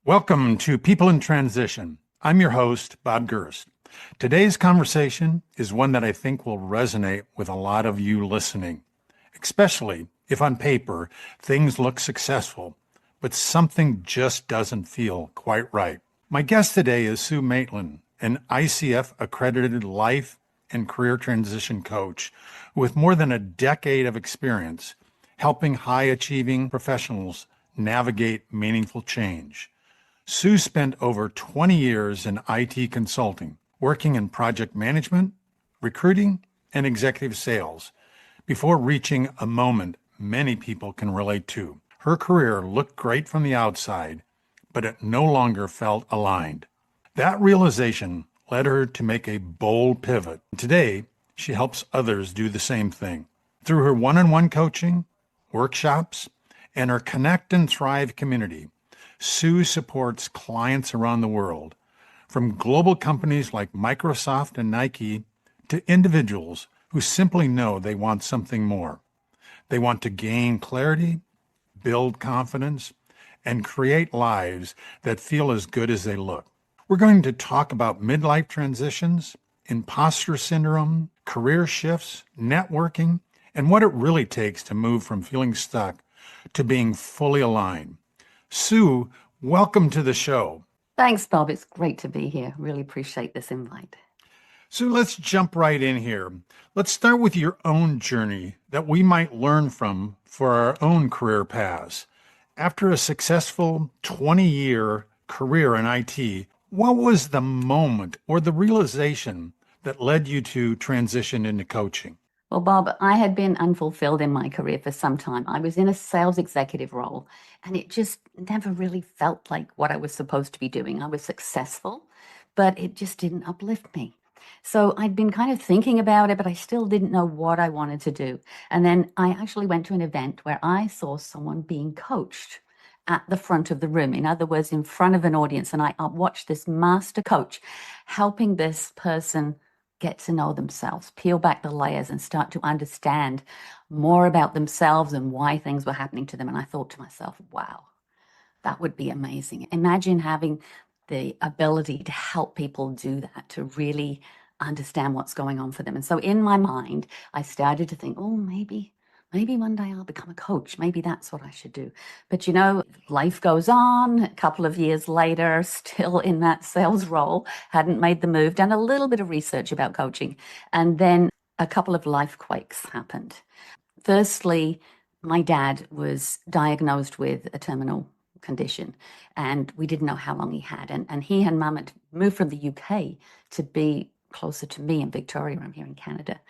Welcome to People in Transition. I'm your host, Bob Gerst. Today's conversation is one that I think will resonate with a lot of you listening, especially if on paper things look successful, but something just doesn't feel quite right. My guest today is Sue Maitland, an ICF-accredited life and career transition coach with more than a decade of experience helping high-achieving professionals navigate meaningful change. Sue spent over 20 years in IT consulting, working in project management, recruiting, and executive sales, before reaching a moment many people can relate to. Her career looked great from the outside, but it no longer felt aligned. That realization led her to make a bold pivot. Today, she helps others do the same thing. Through her one-on-one coaching, workshops, and her Connect and Thrive community, Sue supports clients around the world, from global companies like Microsoft and Nike to individuals who simply know they want something more. They want to gain clarity, build confidence, and create lives that feel as good as they look. We're going to talk about midlife transitions, imposter syndrome, career shifts, networking, and what it really takes to move from feeling stuck to being fully aligned. Sue, welcome to the show. Thanks, Bob. It's great to be here. Really appreciate this invite. Sue, let's jump right in here. Let's start with your own journey that we might learn from for our own career paths. After a successful 20-year career in IT, what was the moment or the realization that led you to transition into coaching? Well, Bob, I had been unfulfilled in my career for some time. I was in a sales executive role, and it just never really felt like what I was supposed to be doing. I was successful, but it just didn't uplift me. So I'd been kind of thinking about it, but I still didn't know what I wanted to do. And then I actually went to an event where I saw someone being coached at the front of the room. In other words, in front of an audience. And I watched this master coach helping this person get to know themselves, peel back the layers and start to understand more about themselves and why things were happening to them. And I thought to myself, wow, that would be amazing. Imagine having the ability to help people do that, to really understand what's going on for them. And so in my mind, I started to think, oh, maybe one day I'll become a coach. Maybe that's what I should do. But you know, life goes on. A couple of years later, still in that sales role, hadn't made the move, done a little bit of research about coaching. And then a couple of life quakes happened. Firstly, my dad was diagnosed with a terminal condition, and we didn't know how long he had. And he and Mum had moved from the UK to be closer to me in Victoria. I'm here in Canada.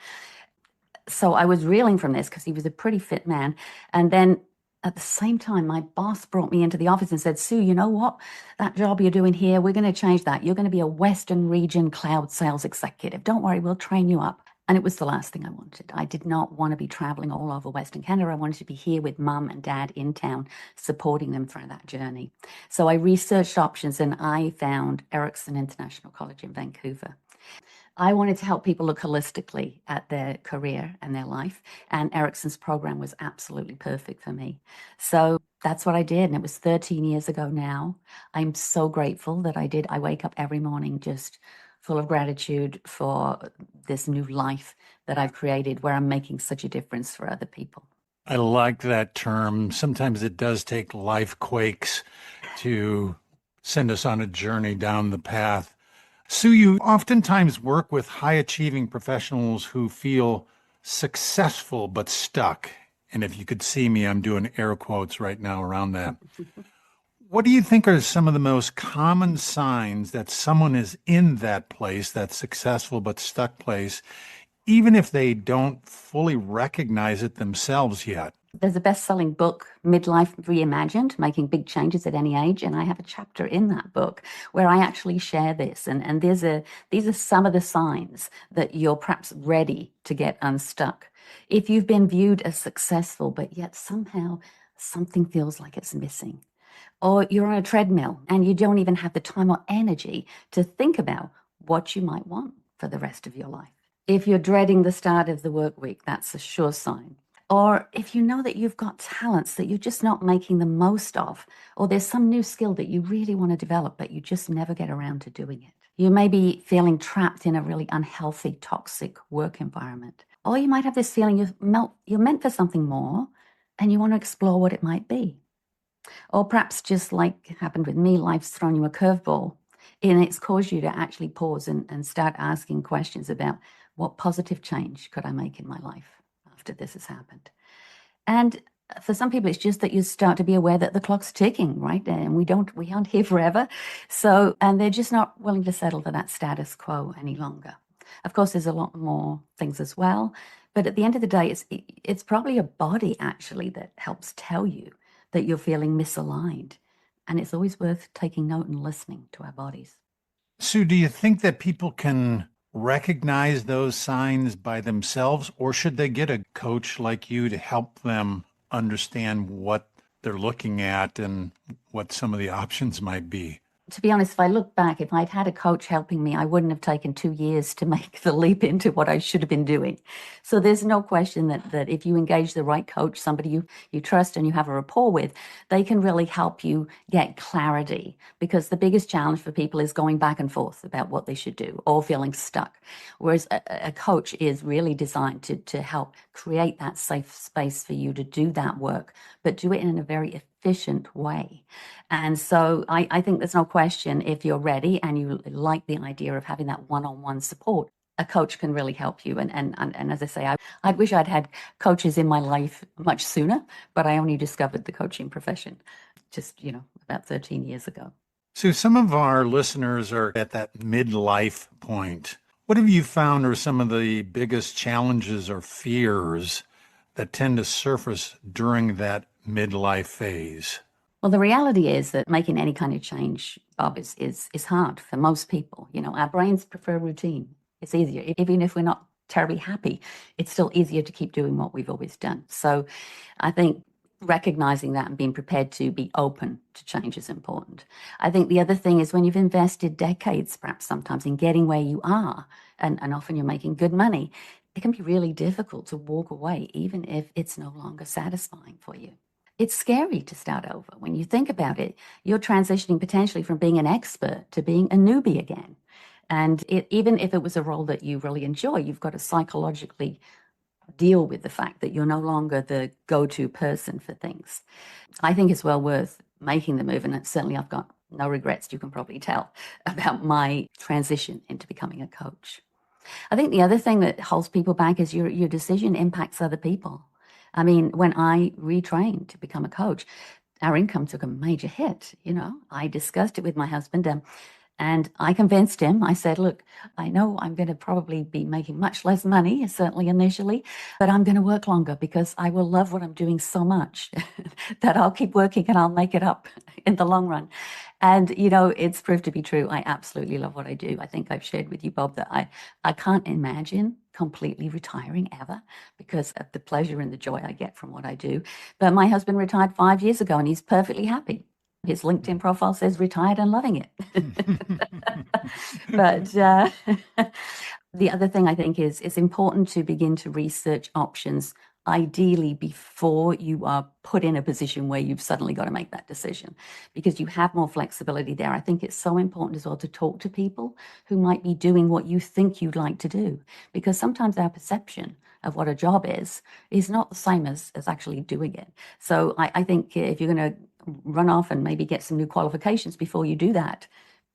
So I was reeling from this because he was a pretty fit man. And then at the same time, my boss brought me into the office and said, Sue, you know what? That job you're doing here, we're going to change that. You're going to be a Western region cloud sales executive. Don't worry, we'll train you up. And it was the last thing I wanted. I did not want to be traveling all over Western Canada. I wanted to be here with Mum and Dad in town, supporting them through that journey. So I researched options and I found Erickson International College in Vancouver. I wanted to help people look holistically at their career and their life, and Erickson's program was absolutely perfect for me. So that's what I did, and it was 13 years ago now. I'm so grateful that I did. I wake up every morning just full of gratitude for this new life that I've created where I'm making such a difference for other people. I like that term. Sometimes it does take life quakes to send us on a journey down the path. Sue, you oftentimes work with high-achieving professionals who feel successful but stuck. And if you could see me, I'm doing air quotes right now around that. What do you think are some of the most common signs that someone is in that place, that successful but stuck place, even if they don't fully recognize it themselves yet? There's a best-selling book, Midlife Reimagined, Making Big Changes at Any Age, and I have a chapter in that book where I actually share this. And these are some of the signs that you're perhaps ready to get unstuck. If you've been viewed as successful, but yet somehow something feels like it's missing, or you're on a treadmill and you don't even have the time or energy to think about what you might want for the rest of your life. If you're dreading the start of the work week, that's a sure sign. Or if you know that you've got talents that you're just not making the most of, or there's some new skill that you really want to develop, but you just never get around to doing it. You may be feeling trapped in a really unhealthy, toxic work environment. Or you might have this feeling you're meant for something more and you want to explore what it might be. Or perhaps just like happened with me, life's thrown you a curveball and it's caused you to actually pause and start asking questions about what positive change could I make in my life after this has happened. And for some people, it's just that you start to be aware that the clock's ticking, right? And we aren't here forever. So, and they're just not willing to settle for that status quo any longer. Of course, there's a lot more things as well. But at the end of the day, it's probably your body actually that helps tell you that you're feeling misaligned. And it's always worth taking note and listening to our bodies. Sue, do you think that people can recognize those signs by themselves, or should they get a coach like you to help them understand what they're looking at and what some of the options might be? To be honest, if I look back, if I'd had a coach helping me, I wouldn't have taken 2 years to make the leap into what I should have been doing. So there's no question that if you engage the right coach, somebody you trust and you have a rapport with, they can really help you get clarity. Because the biggest challenge for people is going back and forth about what they should do or feeling stuck. Whereas a coach is really designed to help create that safe space for you to do that work, but do it in a very efficient way. And so I think there's no question, if you're ready and you like the idea of having that one-on-one support, a coach can really help you. And as I say, I wish I'd had coaches in my life much sooner, but I only discovered the coaching profession just, about 13 years ago. So some of our listeners are at that midlife point. What have you found are some of the biggest challenges or fears that tend to surface during that midlife phase? Well, the reality is that making any kind of change, Bob, is hard for most people. Our brains prefer routine. It's easier. Even if we're not terribly happy, it's still easier to keep doing what we've always done. So I think recognizing that and being prepared to be open to change is important. I think the other thing is when you've invested decades, perhaps sometimes, in getting where you are, and often you're making good money, it can be really difficult to walk away, even if it's no longer satisfying for you. It's scary to start over. When you think about it, you're transitioning potentially from being an expert to being a newbie again. And even if it was a role that you really enjoy, you've got to psychologically deal with the fact that you're no longer the go-to person for things. I think it's well worth making the move. And certainly I've got no regrets, you can probably tell, about my transition into becoming a coach. I think the other thing that holds people back is your decision impacts other people. I mean, when I retrained to become a coach, our income took a major hit. I discussed it with my husband, and I convinced him. I said, look, I know I'm going to probably be making much less money, certainly initially, but I'm going to work longer because I will love what I'm doing so much that I'll keep working and I'll make it up in the long run. And, it's proved to be true. I absolutely love what I do. I think I've shared with you, Bob, that I can't imagine completely retiring ever because of the pleasure and the joy I get from what I do. But my husband retired 5 years ago and he's perfectly happy. His LinkedIn profile says retired and loving it. But the other thing I think is it's important to begin to research options, ideally before you are put in a position where you've suddenly got to make that decision, because you have more flexibility there. I think it's so important as well to talk to people who might be doing what you think you'd like to do, because sometimes our perception of what a job is not the same as actually doing it. So I think if you're going to run off and maybe get some new qualifications before you do that,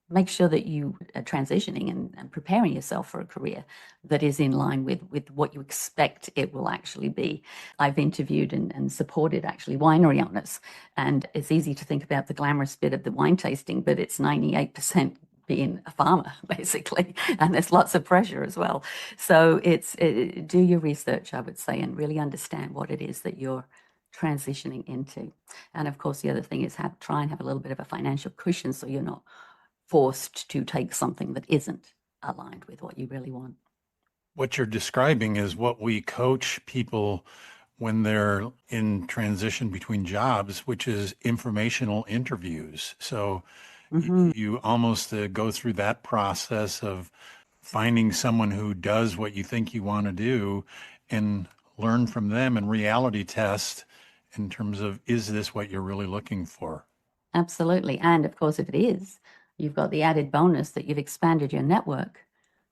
make sure that you are transitioning and preparing yourself for a career that is in line with what you expect it will actually be. I've interviewed and supported actually winery owners, and it's easy to think about the glamorous bit of the wine tasting, but it's 98% being a farmer, basically, and there's lots of pressure as well. So do your research, I would say, and really understand what it is that you're transitioning into. And of course, the other thing is try and have a little bit of a financial cushion so you're not forced to take something that isn't aligned with what you really want. What you're describing is what we coach people when they're in transition between jobs, which is informational interviews. So you almost go through that process of finding someone who does what you think you want to do and learn from them and reality test in terms of, is this what you're really looking for? Absolutely. And of course, if it is, you've got the added bonus that you've expanded your network.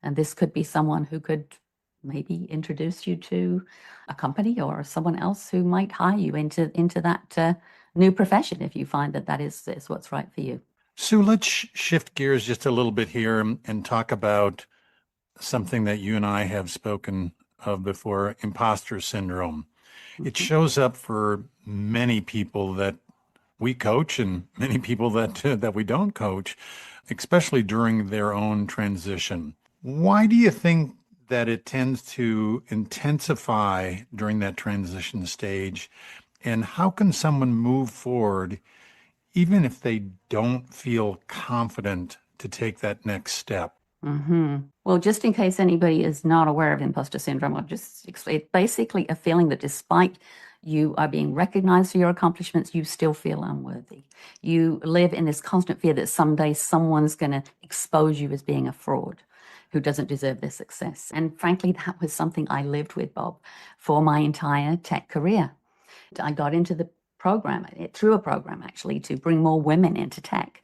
And this could be someone who could maybe introduce you to a company or someone else who might hire you into that new profession if you find that is what's right for you. Sue, let's shift gears just a little bit here and talk about something that you and I have spoken of before, imposter syndrome. It shows up for many people that we coach and many people that we don't coach, especially during their own transition. Why do you think that it tends to intensify during that transition stage? And how can someone move forward even if they don't feel confident to take that next step? Well, just in case anybody is not aware of imposter syndrome, I'll just explain. It's basically a feeling that despite you are being recognized for your accomplishments, you still feel unworthy. You live in this constant fear that someday someone's going to expose you as being a fraud who doesn't deserve their success. And frankly, that was something I lived with, Bob, for my entire tech career. I got into the program, through a program actually, to bring more women into tech.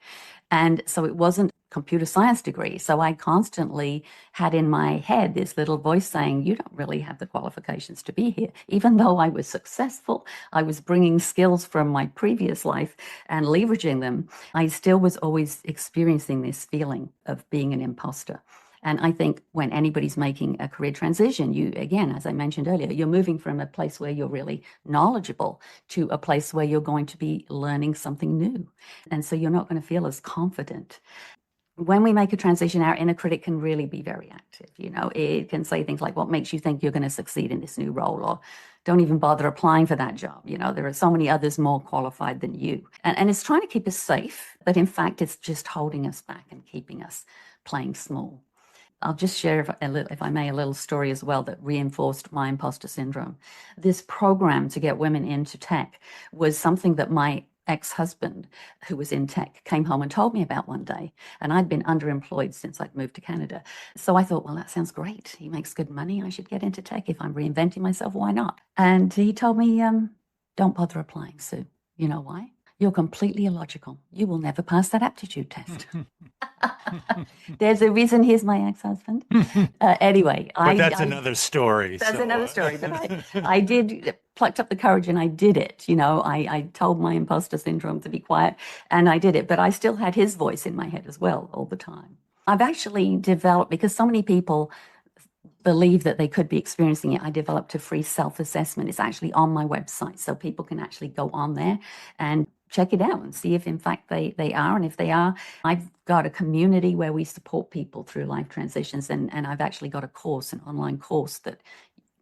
And so it wasn't computer science degree. So I constantly had in my head this little voice saying, you don't really have the qualifications to be here. Even though I was successful, I was bringing skills from my previous life and leveraging them. I still was always experiencing this feeling of being an imposter. And I think when anybody's making a career transition, you, again, as I mentioned earlier, you're moving from a place where you're really knowledgeable to a place where you're going to be learning something new. And so you're not going to feel as confident. When we make a transition, our inner critic can really be very active. It can say things like, what makes you think you're going to succeed in this new role? Or don't even bother applying for that job. There are so many others more qualified than you. And it's trying to keep us safe, but in fact, it's just holding us back and keeping us playing small. I'll just share, if I may, a little story as well that reinforced my imposter syndrome. This program to get women into tech was something that my ex-husband, who was in tech, came home and told me about one day. And I'd been underemployed since I'd moved to Canada. So I thought, well, that sounds great. He makes good money. I should get into tech. If I'm reinventing myself, why not? And he told me, don't bother applying, Sue. You know why? You're completely illogical. You will never pass that aptitude test. There's a reason he's my ex-husband. Anyway, But that's another story. That's another story. But I did plucked up the courage and I did it. I told my imposter syndrome to be quiet and I did it. But I still had his voice in my head as well all the time. I've actually developed, because so many people believe that they could be experiencing it, I developed a free self-assessment. It's actually on my website, so people can actually go on there and check it out and see if in fact they are. And if they are, I've got a community where we support people through life transitions. And I've actually got a course, an online course that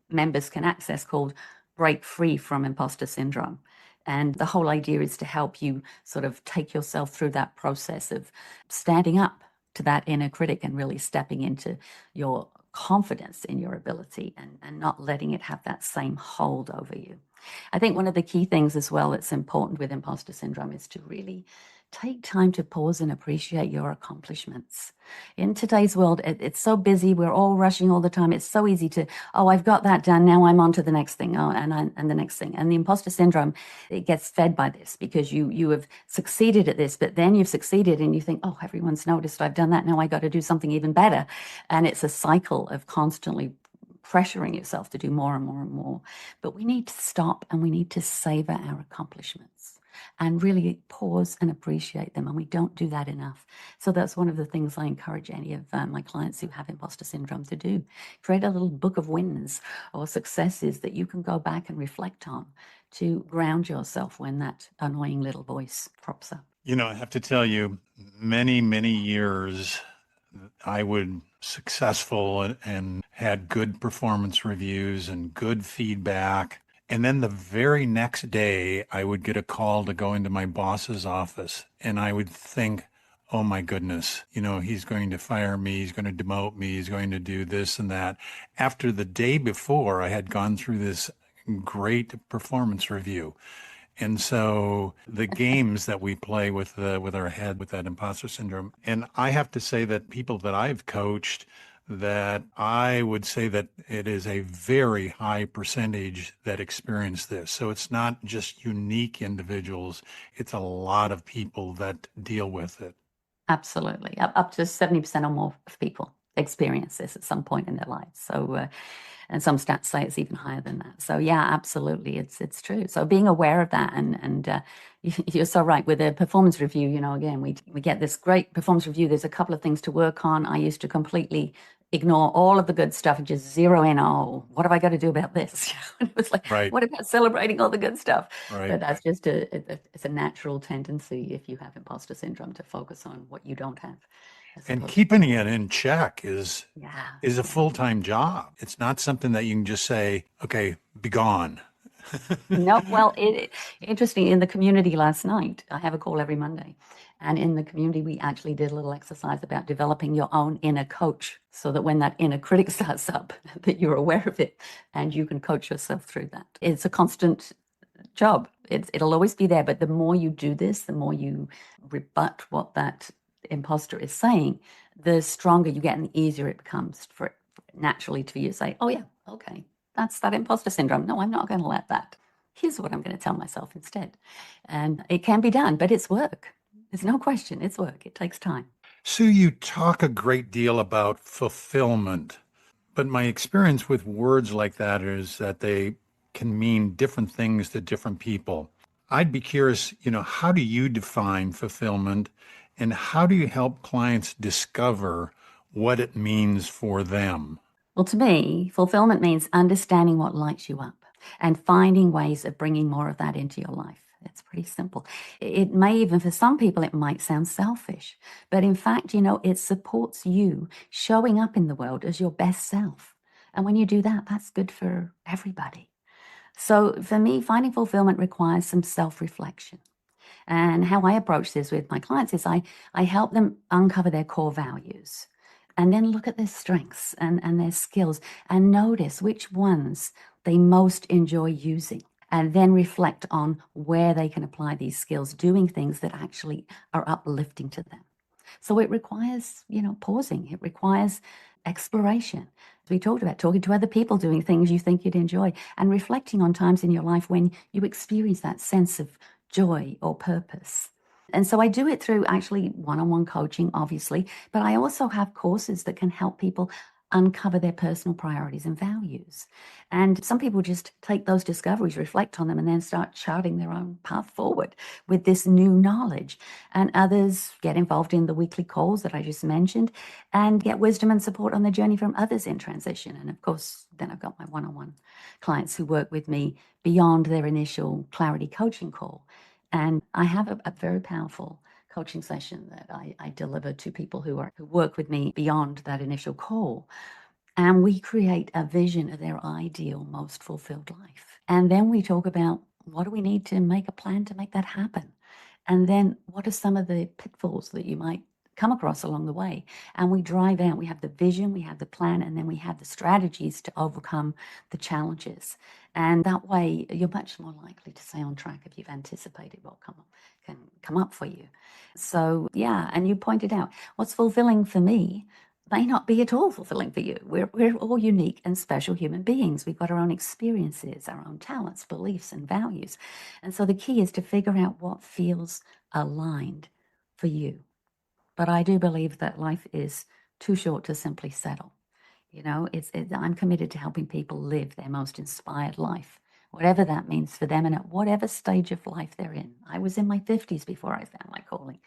members can access called Break Free from Imposter Syndrome. And the whole idea is to help you sort of take yourself through that process of standing up to that inner critic and really stepping into your confidence in your ability and not letting it have that same hold over you. I think one of the key things as well that's important with imposter syndrome is to really take time to pause and appreciate your accomplishments. In today's world, it's so busy. We're all rushing all the time. It's so easy to, oh, I've got that done. Now I'm on to the next thing. Oh, and the next thing. And the imposter syndrome, it gets fed by this because you have succeeded at this, but then you've succeeded and you think, oh, everyone's noticed I've done that. Now I got to do something even better. And it's a cycle of constantly pressuring yourself to do more and more and more. But we need to stop and we need to savor our accomplishments and really pause and appreciate them. And we don't do that enough. So that's one of the things I encourage any of my clients who have imposter syndrome to do. Create a little book of wins or successes that you can go back and reflect on to ground yourself when that annoying little voice crops up. I have to tell you, many, many years I would successful and had good performance reviews and good feedback. And then the very next day, I would get a call to go into my boss's office and I would think, oh my goodness, he's going to fire me. He's going to demote me. He's going to do this and that. After the day before, I had gone through this great performance review. And so the games that we play with our head, with that imposter syndrome. And I have to say that people that I've coached, that I would say that it is a very high percentage that experience this. So it's not just unique individuals, it's a lot of people that deal with it. Absolutely. Up to 70% or more of people experience this at some point in their lives. So, and some stats say it's even higher than that. So yeah, absolutely, it's true. So being aware of that, and you're so right with the performance review. Again, we get this great performance review. There's a couple of things to work on. I used to completely ignore all of the good stuff and just zero in. Oh, what have I got to do about this? It was like, Right, what about celebrating all the good stuff? right. But that's just it's a natural tendency if you have imposter syndrome to focus on what you don't have, as And opposed to keeping it in check yeah, is a yeah. full-time job. It's not something that you can just say, okay, be gone. No, well, interesting. In the community last night, I have a call every Monday. And in the community, we actually did a little exercise about developing your own inner coach so that when that inner critic starts up, that you're aware of it and you can coach yourself through that. It's a constant job. It'll always be there. But the more you do this, the more you rebut what that imposter is saying, the stronger you get and the easier it becomes for it naturally to you say, oh, yeah, okay, that's that imposter syndrome. No, I'm not going to let that. Here's what I'm going to tell myself instead. And it can be done, but it's work. There's no question. It's work. It takes time. Sue, you talk a great deal about fulfillment, but my experience with words like that is that they can mean different things to different people. I'd be curious, how do you define fulfillment and how do you help clients discover what it means for them? Well, to me, fulfillment means understanding what lights you up and finding ways of bringing more of that into your life. It's pretty simple. It may even, for some people, it might sound selfish, but in fact, it supports you showing up in the world as your best self. And when you do that, that's good for everybody. So for me, finding fulfillment requires some self reflection. And how I approach this with my clients is I help them uncover their core values and then look at their strengths and their skills and notice which ones they most enjoy using. And then reflect on where they can apply these skills, doing things that actually are uplifting to them. So it requires, pausing. It requires exploration. We talked about talking to other people, doing things you think you'd enjoy, and reflecting on times in your life when you experience that sense of joy or purpose. And so I do it through actually one-on-one coaching, obviously, but I also have courses that can help people uncover their personal priorities and values. And some people just take those discoveries, reflect on them, and then start charting their own path forward with this new knowledge. And others get involved in the weekly calls that I just mentioned and get wisdom and support on the journey from others in transition. And of course, then I've got my one-on-one clients who work with me beyond their initial clarity coaching call. And I have a very powerful coaching session that I deliver to people who work with me beyond that initial call. And we create a vision of their ideal, most fulfilled life. And then we talk about what do we need to make a plan to make that happen? And then what are some of the pitfalls that you might come across along the way? And we drive out, we have the vision, we have the plan, and then we have the strategies to overcome the challenges. And that way you're much more likely to stay on track if you've anticipated what can come up for you. So yeah, and you pointed out what's fulfilling for me may not be at all fulfilling for you. We're all unique and special human beings. We've got our own experiences, our own talents, beliefs, and values. And so the key is to figure out what feels aligned for you. But I do believe that life is too short to simply settle. I'm committed to helping people live their most inspired life, whatever that means for them and at whatever stage of life they're in. I was in my 50s before I found my calling.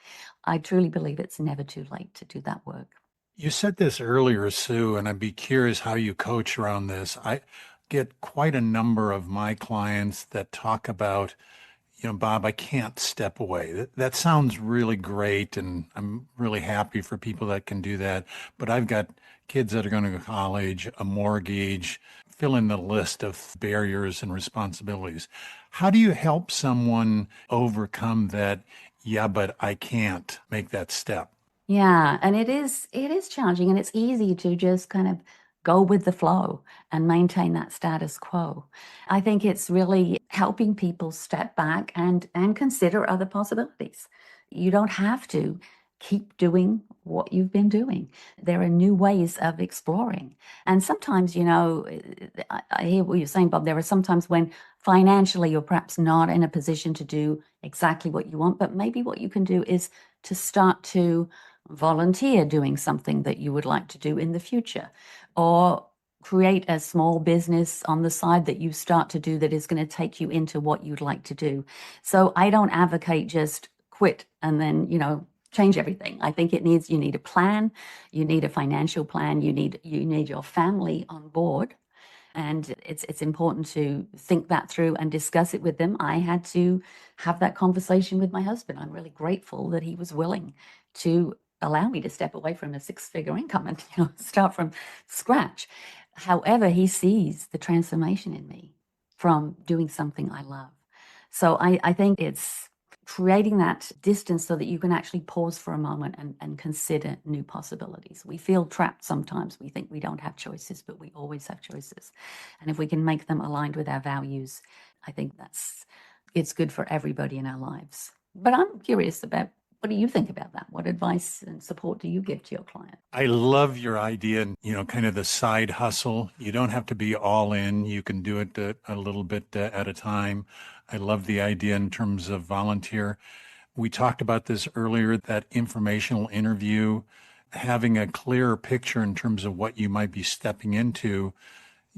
I truly believe it's never too late to do that work. You said this earlier, Sue, and I'd be curious how you coach around this. I get quite a number of my clients that talk about, Bob, I can't step away. That sounds really great, and I'm really happy for people that can do that. But I've got kids that are going to college, a mortgage, fill in the list of barriers and responsibilities. How do you help someone overcome that? Yeah, but I can't make that step. Yeah, and it is challenging and it's easy to just kind of go with the flow and maintain that status quo. I think it's really helping people step back and consider other possibilities. You don't have to keep doing what you've been doing. There are new ways of exploring. And sometimes, I hear what you're saying, Bob. There are sometimes when financially you're perhaps not in a position to do exactly what you want, but maybe what you can do is to start to volunteer doing something that you would like to do in the future, or create a small business on the side that you start to do that is going to take you into what you'd like to do. So I don't advocate just quit and then, change everything. I think you need a plan, you need a financial plan, you need your family on board. And it's important to think that through and discuss it with them. I had to have that conversation with my husband. I'm really grateful that he was willing to allow me to step away from a six-figure income and start from scratch. However, he sees the transformation in me from doing something I love. So I think it's creating that distance so that you can actually pause for a moment and consider new possibilities. We feel trapped sometimes. We think we don't have choices, but we always have choices. And if we can make them aligned with our values, I think it's good for everybody in our lives. But I'm curious about, what do you think about that? What advice and support do you give to your client? I love your idea, kind of the side hustle. You don't have to be all in. You can do it a little bit at a time. I love the idea in terms of volunteer. We talked about this earlier, that informational interview, having a clearer picture in terms of what you might be stepping into.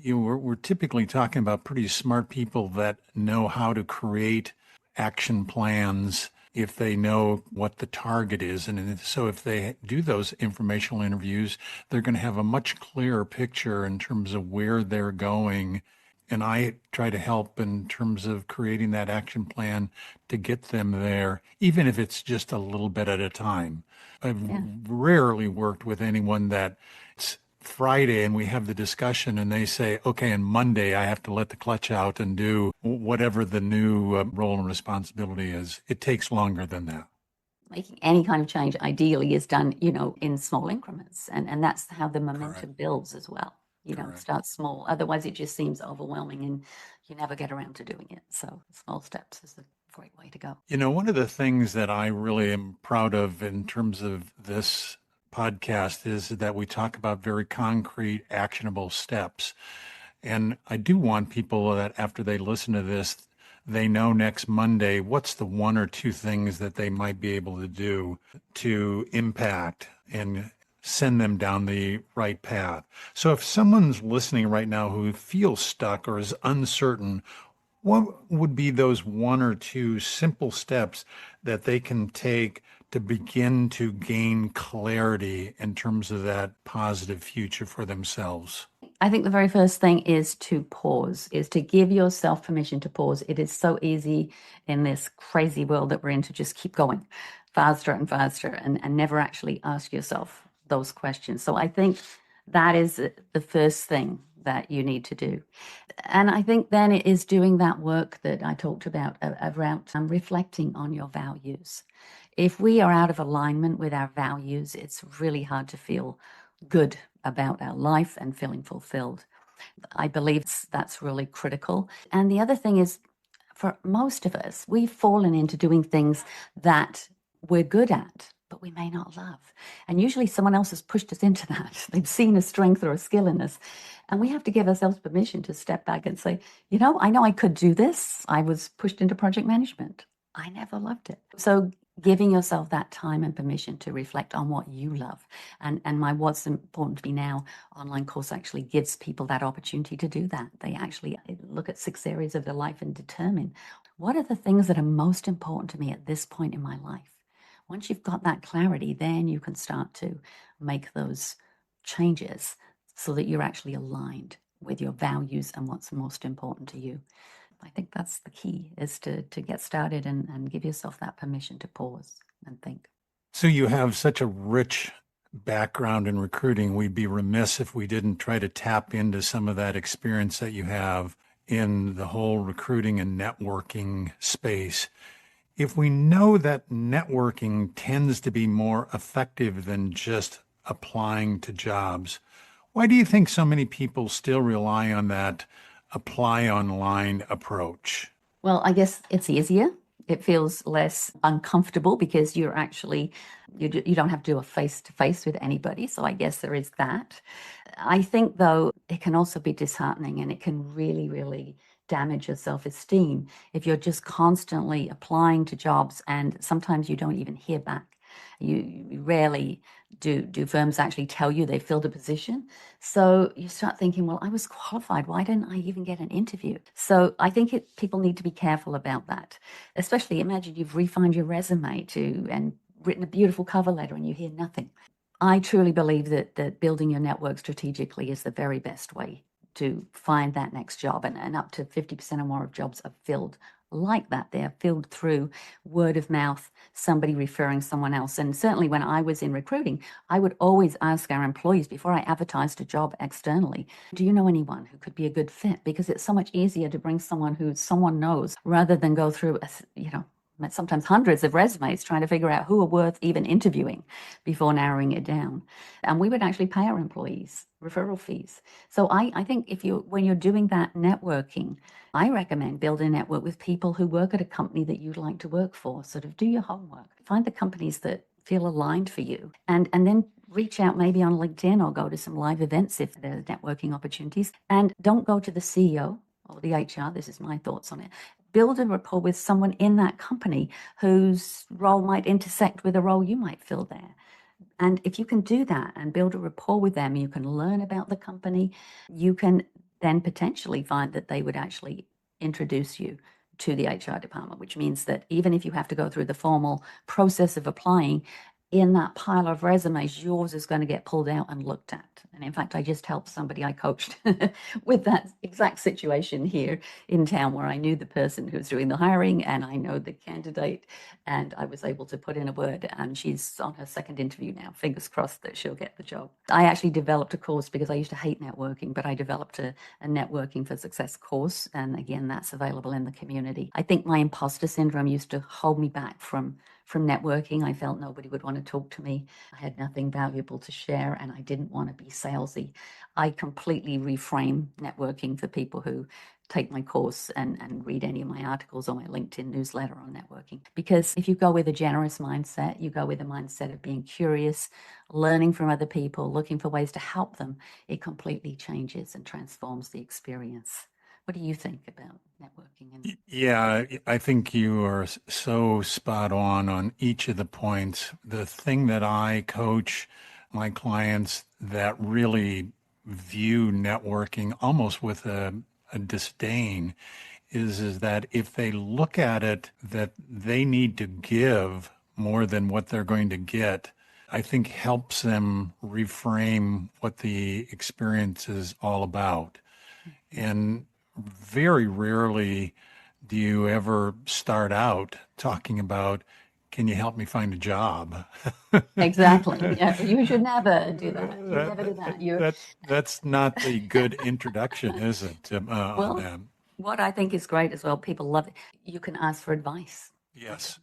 We're typically talking about pretty smart people that know how to create action plans if they know what the target is. And so if they do those informational interviews, they're going to have a much clearer picture in terms of where they're going. And I try to help in terms of creating that action plan to get them there, even if it's just a little bit at a time. I've rarely worked with anyone that it's Friday and we have the discussion and they say, okay, on Monday I have to let the clutch out and do whatever the new role and responsibility is. It takes longer than that. Making any kind of change ideally is done, in small increments. And that's how the momentum Correct. builds as well. Start small. Otherwise it just seems overwhelming and you never get around to doing it. So small steps is a great way to go. One of the things that I really am proud of in terms of this podcast is that we talk about very concrete, actionable steps. And I do want people that after they listen to this, they know next Monday what's the one or two things that they might be able to do to impact and send them down the right path. So if someone's listening right now who feels stuck or is uncertain, what would be those one or two simple steps that they can take to begin to gain clarity in terms of that positive future for themselves? I think the very first thing is to pause, is to give yourself permission to pause. It is so easy in this crazy world that we're in to just keep going faster and faster and never actually ask yourself those questions. So I think that is the first thing that you need to do. And I think then it is doing that work that I talked about around reflecting on your values. If we are out of alignment with our values, it's really hard to feel good about our life and feeling fulfilled. I believe that's really critical. And the other thing is, for most of us, we've fallen into doing things that we're good at, but we may not love. And usually someone else has pushed us into that. They've seen a strength or a skill in us. And we have to give ourselves permission to step back and say, I know I could do this. I was pushed into project management. I never loved it. So giving yourself that time and permission to reflect on what you love. And my What's Important to Me Now online course actually gives people that opportunity to do that. They actually look at 6 areas of their life and determine, what are the things that are most important to me at this point in my life? Once you've got that clarity, then you can start to make those changes so that you're actually aligned with your values and what's most important to you. I think that's the key, is to get started and give yourself that permission to pause and think. So you have such a rich background in recruiting. We'd be remiss if we didn't try to tap into some of that experience that you have in the whole recruiting and networking space. If we know that networking tends to be more effective than just applying to jobs, why do you think so many people still rely on that apply online approach? Well, I guess it's easier. It feels less uncomfortable because you're actually, you don't have to do a face-to-face with anybody. So I guess there is that. I think, though, it can also be disheartening, and it can really, really damage your self-esteem if you're just constantly applying to jobs and sometimes you don't even hear back. You rarely do firms actually tell you they filled a position. So you start thinking, well, I was qualified. Why didn't I even get an interview? So I think people need to be careful about that. Especially imagine you've refined your resume and written a beautiful cover letter and you hear nothing. I truly believe that building your network strategically is the very best way to find that next job. And up to 50% or more of jobs are filled like that. They're filled through word of mouth, somebody referring someone else. And certainly when I was in recruiting, I would always ask our employees before I advertised a job externally, do you know anyone who could be a good fit? Because it's so much easier to bring someone who someone knows rather than go through, sometimes hundreds of resumes trying to figure out who are worth even interviewing before narrowing it down. And we would actually pay our employees referral fees. So I think when you're doing that networking, I recommend build a network with people who work at a company that you'd like to work for. Sort of do your homework. Find the companies that feel aligned for you and then reach out maybe on LinkedIn or go to some live events if there's networking opportunities. And don't go to the CEO or the HR. This is my thoughts on it. Build a rapport with someone in that company whose role might intersect with a role you might fill there. And if you can do that and build a rapport with them, you can learn about the company, you can then potentially find that they would actually introduce you to the HR department, which means that even if you have to go through the formal process of applying, in that pile of resumes, yours is going to get pulled out and looked at. And in fact, I just helped somebody I coached with that exact situation here in town where I knew the person who was doing the hiring and I know the candidate, and I was able to put in a word, and she's on her second interview now. Fingers crossed that she'll get the job. I actually developed a course because I used to hate networking, but I developed a networking for success course. And again, that's available in the community. I think my imposter syndrome used to hold me back from networking. I felt nobody would want to talk to me. I had nothing valuable to share, and I didn't want to be salesy. I completely reframe networking for people who take my course and read any of my articles or my LinkedIn newsletter on networking. Because if you go with a generous mindset, you go with a mindset of being curious, learning from other people, looking for ways to help them, it completely changes and transforms the experience. What do you think about networking? Yeah, I think you are so spot on each of the points. The thing that I coach my clients that really view networking almost with a disdain is that if they look at it that they need to give more than what they're going to get, I think helps them reframe what the experience is all about. And very rarely do you ever start out talking about, can you help me find a job? Exactly. Yeah, you should never do that. You never do that. That's not the good introduction, is it, on Well, that? what I think is great as well, people love it. You can ask for advice. Yes.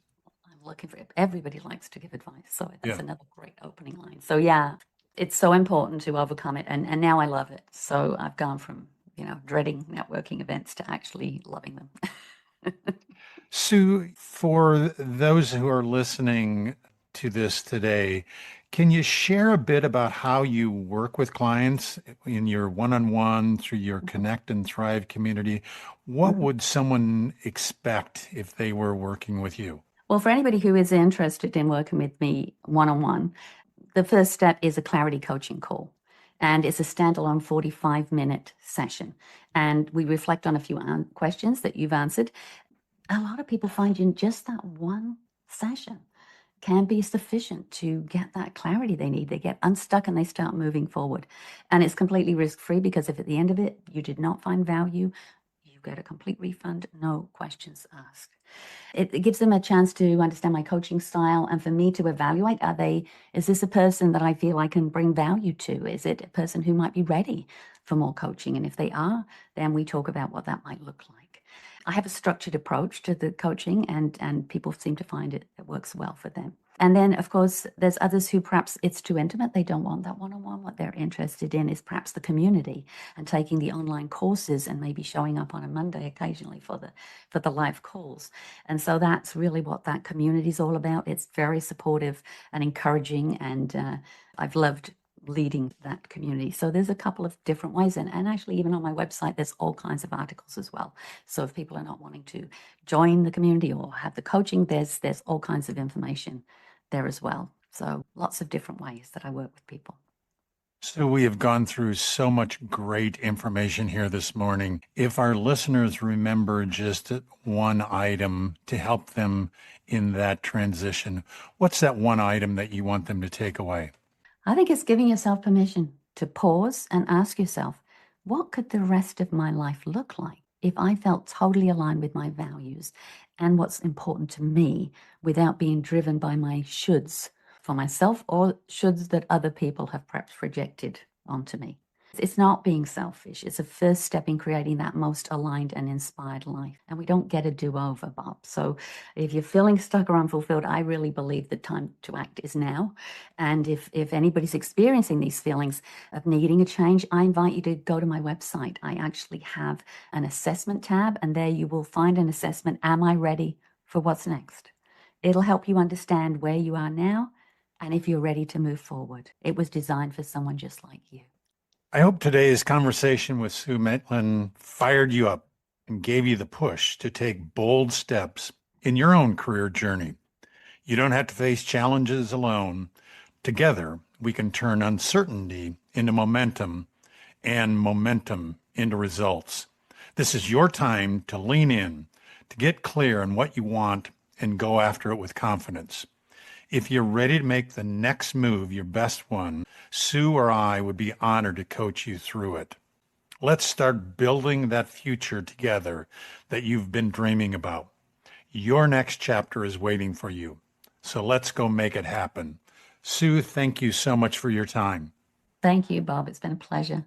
I'm looking for it. Everybody likes to give advice. So that's Yeah. another great opening line. So yeah, it's so important to overcome it. And now I love it. So I've gone from, dreading networking events to actually loving them. Sue, for those who are listening to this today, can you share a bit about how you work with clients in your one-on-one through your Connect and Thrive community? What would someone expect if they were working with you? Well, for anybody who is interested in working with me one-on-one, the first step is a clarity coaching call. And it's a standalone 45-minute session. And we reflect on a few questions that you've answered. A lot of people find in just that one session can be sufficient to get that clarity they need. They get unstuck and they start moving forward. And it's completely risk-free because if at the end of it you did not find value, you get a complete refund, no questions asked. It gives them a chance to understand my coaching style and for me to evaluate, is this a person that I feel I can bring value to? Is it a person who might be ready for more coaching? And if they are, then we talk about what that might look like. I have a structured approach to the coaching and people seem to find it works well for them. And then, of course, there's others who perhaps it's too intimate. They don't want that one-on-one. what they're interested in is perhaps the community and taking the online courses and maybe showing up on a Monday occasionally for the live calls. And so that's really what that community is all about. It's very supportive and encouraging, and I've loved leading that community. So there's a couple of different ways, and actually even on my website there's all kinds of articles as well. So if people are not wanting to join the community or have the coaching, there's all kinds of information there as well. So lots of different ways that I work with people. So we have gone through so much great information here this morning. If our listeners remember just one item to help them in that transition, what's that one item that you want them to take away? I think it's giving yourself permission to pause and ask yourself, what could the rest of my life look like if I felt totally aligned with my values and what's important to me without being driven by my shoulds for myself or shoulds that other people have perhaps projected onto me? It's not being selfish. It's a first step in creating that most aligned and inspired life. And we don't get a do-over, Bob. So if you're feeling stuck or unfulfilled, I really believe the time to act is now. And if anybody's experiencing these feelings of needing a change, I invite you to go to my website. I actually have an assessment tab, and there you will find an assessment. Am I ready for what's next? It'll help you understand where you are now and if you're ready to move forward. It was designed for someone just like you. I hope today's conversation with Sue Maitland fired you up and gave you the push to take bold steps in your own career journey. You don't have to face challenges alone. Together, we can turn uncertainty into momentum and momentum into results. This is your time to lean in, to get clear on what you want and go after it with confidence. If you're ready to make the next move your best one, Sue or I would be honored to coach you through it. Let's start building that future together that you've been dreaming about. Your next chapter is waiting for you. So let's go make it happen. Sue, thank you so much for your time. Thank you, Bob. It's been a pleasure.